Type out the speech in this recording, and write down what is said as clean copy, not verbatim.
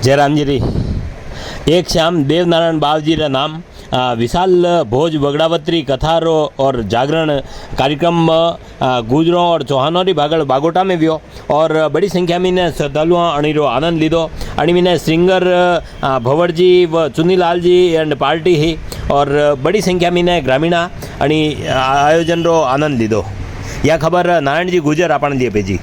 जयराम जी एक श्याम देवनारायण बाबजी का नाम विशाल भोज बगड़ावत्री कथारो और जागरण कार्यक्रम गुजरों और चौहानों की बागोटा में व्यो और बड़ी संख्या में श्रद्धालुओं अणीरो आनंद लीधो अणी में श्रृंगर भंवर जी व चुनीलाल जी एंड पार्टी ही और बड़ी संख्या में ग्रामीणा अणी आयोजन रो आनंद लीधो। या खबर नारायण जी गुजर आपण दिए पे जी।